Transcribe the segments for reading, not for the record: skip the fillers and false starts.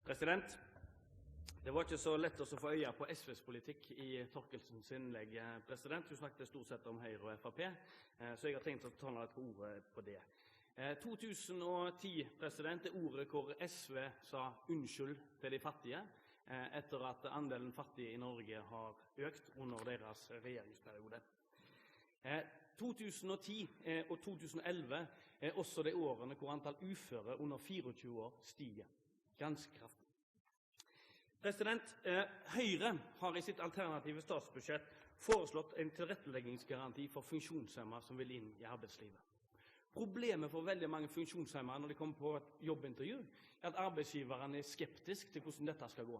Det var ikke så lett å få øye på SVs politikk i Thorkildsens innlegg. Hun snakket stort sett om Høyre og FrP, så jeg har tenkt å ta et ord på det. 2010 er året hvor SV sa unnskyld til de fattige, etter at andelen fattige i Norge har økt under deres regjeringsperiode. 2010 og 2011 er også de årene hvor antall uføre under 24 år stiger ganske kraftig. Høyre har i sitt alternative statsbudsjett foreslått en tilretteleggingsgaranti for funksjonshemmede som vil inn i arbeidslivet. Problemet for veldig mange funksjonshemmede når de kommer på et jobbintervju, er at arbeidsgiveren er skeptisk til hvordan dette skal gå.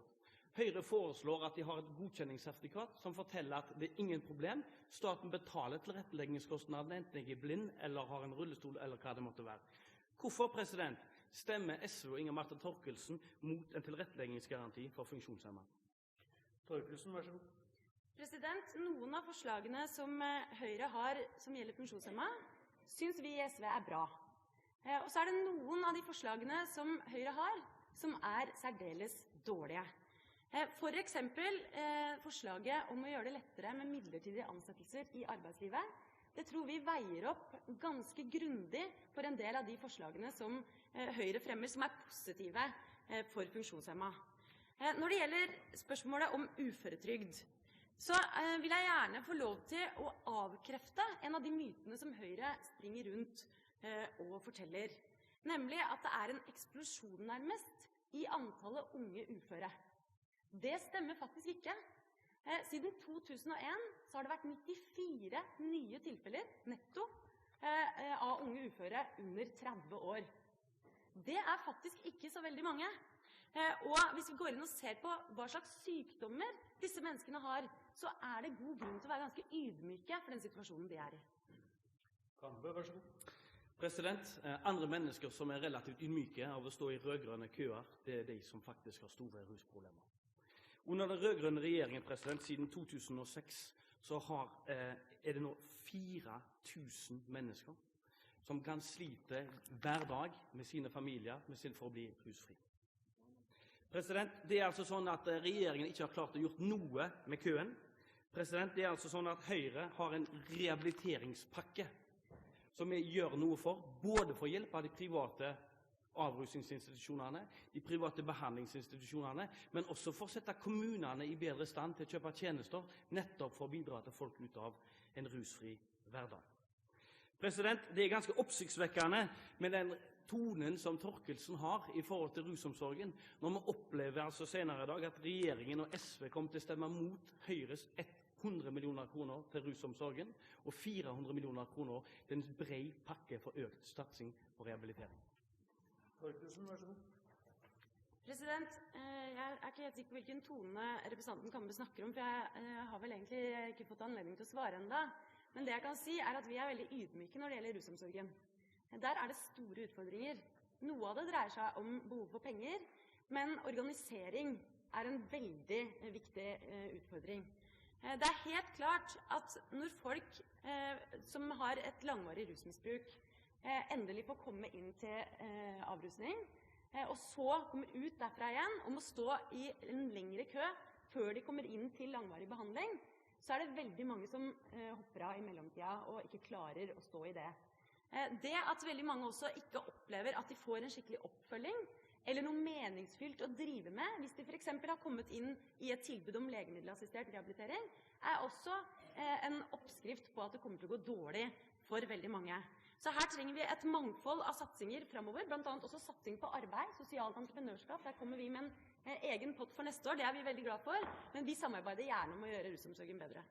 Høyre foreslår at de har et godkjenningssertifikat som forteller at det er ingen problem. Staten betaler tilretteleggingskostnadene, enten jeg er blind eller har en rullestol eller hva det måtte være. Hvorfor, stemmer SV og Inga Marte Thorkildsen mot en tilretteleggingsgaranti for funksjonshemmede? Thorkildsen, vær så god. Noen av forslagene som Høyre har som gjelder funksjonshemmede, synes vi i SV er bra. Og så er det noen av de forslagene som Høyre har, som er særdeles dårlige. For eksempel forslaget om å gjøre det lettere med midlertidige ansettelser i arbeidslivet. Det tror vi veier opp ganske grundig for en del av de forslagene som Høyre fremmer, som er positive for funksjonshemmede. Når det gjelder spørsmålet om uføretrygd, så vil jeg gjerne få lov til å avkrefte en av de mytene som Høyre springer rundt og forteller, nemlig at det er en eksplosjon nærmest i antallet unge uføre. Det stemmer faktisk ikke. Siden 2001 så har det vært 94 nye tilfeller netto av unge uføre under 30 år. Det er faktisk ikke så veldig mange. Og hvis vi går inn og ser på hva slags sykdommer disse menneskene har, så er det god grunn til å være ganske ydmyke for den situasjonen de er i. Kambe, vær så god. Andre mennesker som er relativt ydmyke av å stå i rødgrønne køer, det er de som faktisk har store rusproblemer. Under den rødgrønne regjeringen, siden 2006, så er det nå 4000 mennesker som kan slite hver dag med sine familier for å bli rusfri. Det er altså sånn at regjeringen ikke har klart å gjøre noe med køen. Det er altså sånn at Høyre har en rehabiliteringspakke som vi gjør noe for, både for å hjelpe de private avrusningsinstitusjonene, de private behandlingsinstitusjonene, men også for å sette kommunene i bedre stand til å kjøpe tjenester, nettopp for å bidra til folk ut av en rusfri hverdag. Det er ganske oppsiktsvekkende med den tonen som Thorkildsen har i forhold til rusomsorgen, når vi opplever altså senere i dag at regjeringen og SV kommer til å stemme mot Høyres 100 millioner kroner til rusomsorgen, og 400 millioner kroner til en bred pakke for økt satsing på rehabilitering. Jeg er ikke helt sikker på hvilken tone representanten Kambe snakker om, for jeg har vel egentlig ikke fått anledning til å svare enda. Men det jeg kan si er at vi er veldig ydmyke når det gjelder rusomsorgen. Der er det store utfordringer. Noe av det dreier seg om behov for penger, men organisering er en veldig viktig utfordring. Det er helt klart at når folk som har et langvarig rusmisbruk endelig får komme inn til avrusning, og så kommer ut derfra igjen og må stå i en lengre kø før de kommer inn til langvarig behandling, så er det veldig mange som hopper av i mellomtida og ikke klarer å stå i det. Det at veldig mange også ikke opplever at de får en skikkelig oppfølging, eller noe meningsfylt å drive med, hvis de for eksempel har kommet inn i et tilbud om legemiddelassistert rehabilitering, er også en oppskrift på at det kommer til å gå dårlig for veldig mange. Så her trenger vi et mangfold av satsinger fremover, blant annet også satsing på arbeid, sosialt entreprenørskap. Der kommer vi med en egen pott for neste år, det er vi veldig glad for, men vi samarbeider gjerne om å gjøre rusomsorgen bedre.